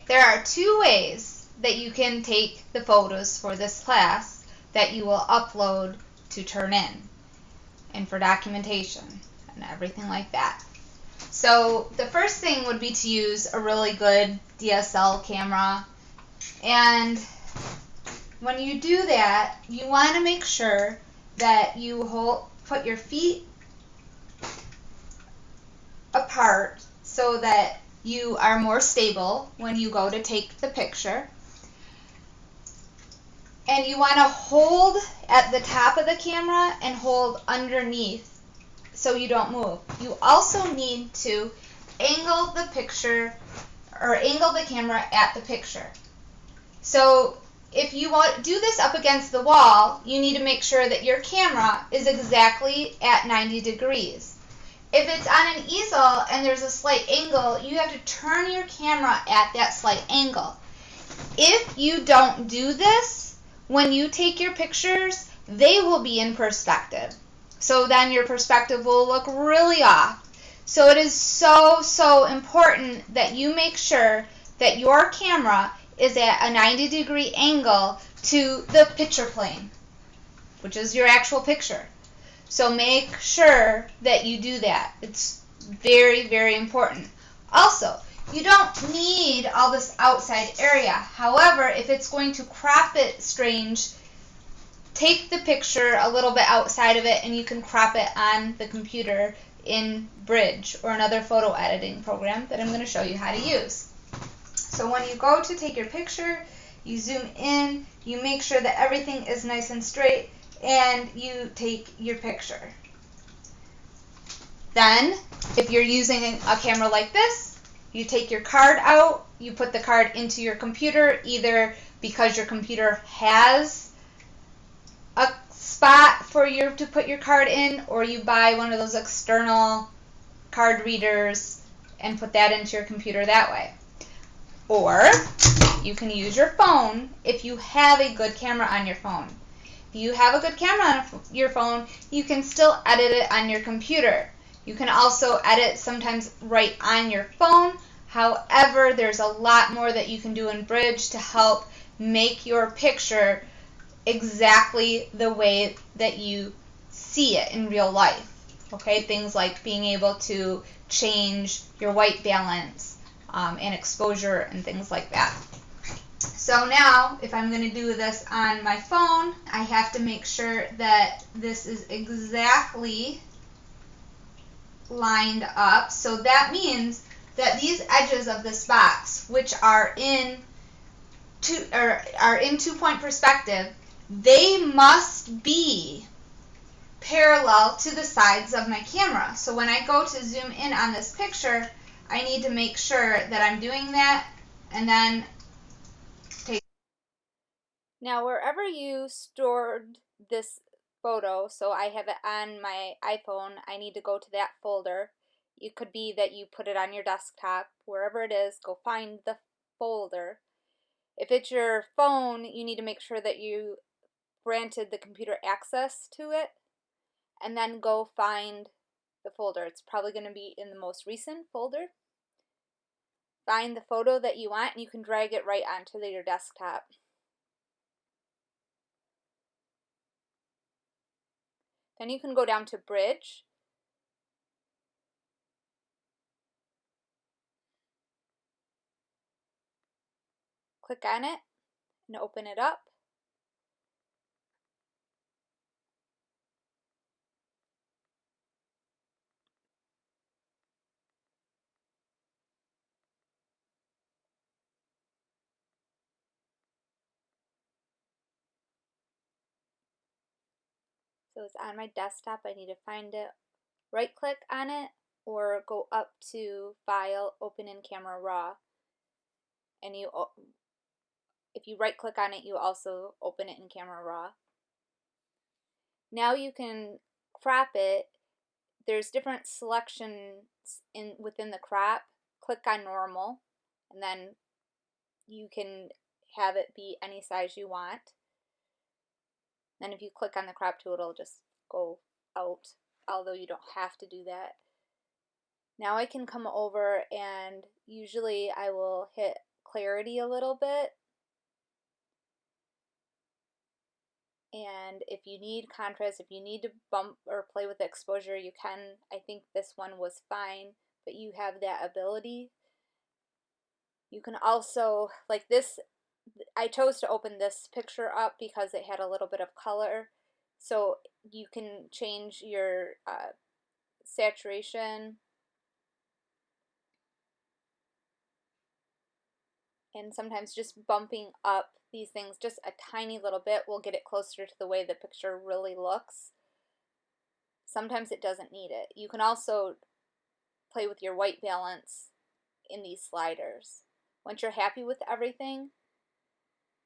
There are two ways that you can take the photos for this class that you will upload to Turnitin and for documentation and everything like that. So the first thing would be to use a really good DSL camera, and when you do that, you want to make sure that you put your feet apart so that you are more stable when you go to take the picture. And you want to hold at the top of the camera and hold underneath so you don't move. You also need to angle the picture or angle the camera at the picture. So if you want to do this up against the wall, you need to make sure that your camera is exactly at 90 degrees. If it's on an easel and there's a slight angle, you have to turn your camera at that slight angle. If you don't do this, when you take your pictures, they will be in perspective. So then your perspective will look really off. So it is so important that you make sure that your camera is at a 90-degree angle to the picture plane, which is your actual picture. So make sure that you do that. It's very important. Also, you don't need all this outside area. However, if it's going to crop it strange, take the picture a little bit outside of it and you can crop it on the computer in Bridge or another photo editing program that I'm going to show you how to use. So when you go to take your picture, you zoom in, you make sure that everything is nice and straight, and you take your picture. Then, if you're using a camera like this, you take your card out, you put the card into your computer, either because your computer has a spot for you to put your card in, or you buy one of those external card readers and put that into your computer that way. Or you can use your phone if you have a good camera on your phone. If you have a good camera on your phone, you can still edit it on your computer. You can also edit sometimes right on your phone. However, there's a lot more that you can do in Bridge to help make your picture exactly the way that you see it in real life. Okay, things like being able to change your white balance and exposure and things like that. So now, if I'm going to do this on my phone, I have to make sure that this is exactly lined up. So that means that these edges of this box, which are in two-point perspective, they must be parallel to the sides of my camera. So when I go to zoom in on this picture, I need to make sure that I'm doing that, and then take. Now, wherever you stored this photo, so I have it on my iPhone, I need to go to that folder. It could be that you put it on your desktop. Wherever it is, go find the folder. If it's your phone, you need to make sure that you granted the computer access to it, and then go find the folder. It's probably going to be in the most recent folder. Find the photo that you want, and you can drag it right onto your desktop. Then you can go down to Bridge. Click on it and open it up. So it's on my desktop. I need to find it. Right click on it or go up to File, Open in Camera Raw. And if you right click on it, you also open it in Camera Raw. Now you can crop it. There's different selections within the crop. Click on normal, and then you can have it be any size you want. Then if you click on the crop tool, it'll just go out, although you don't have to do that. Now I can come over, and usually I will hit clarity a little bit. And if you need contrast, if you need to bump or play with the exposure, you can. I think this one was fine, but you have that ability. You can also, like this, I chose to open this picture up because it had a little bit of color. So you can change your saturation, and sometimes just bumping up these things just a tiny little bit will get it closer to the way the picture really looks. Sometimes it doesn't need it. You can also play with your white balance in these sliders. Once you're happy with everything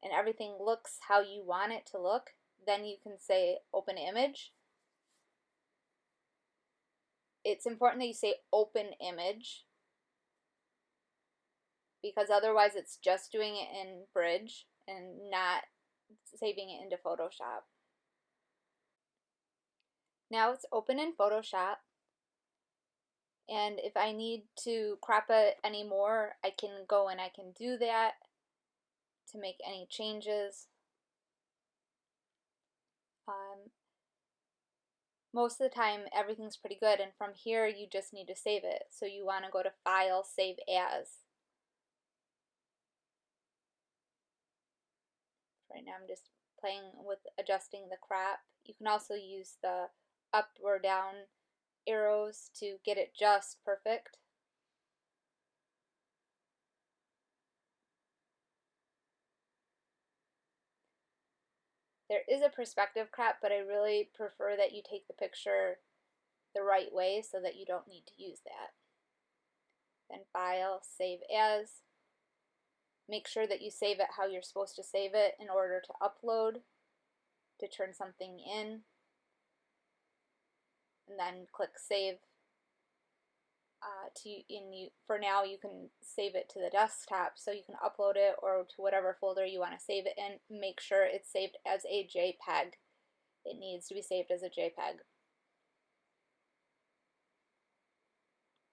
and everything looks how you want it to look, then you can say open image. It's important that you say open image, because otherwise it's just doing it in Bridge and not saving it into Photoshop. Now it's open in Photoshop, and if I need to crop it anymore, I can go and I can do that to make any changes. Most of the time everything's pretty good, and from here you just need to save it. So you want to go to File, Save As. Right now I'm just playing with adjusting the crop. You can also use the up or down arrows to get it just perfect. There is a perspective crop, but I really prefer that you take the picture the right way so that you don't need to use that. Then File, Save As. Make sure that you save it how you're supposed to save it in order to upload, to turn something in, and then click Save. For now you can save it to the desktop, so you can upload it or to whatever folder you want to save it in. Make sure it's saved as a JPEG. It needs to be saved as a JPEG.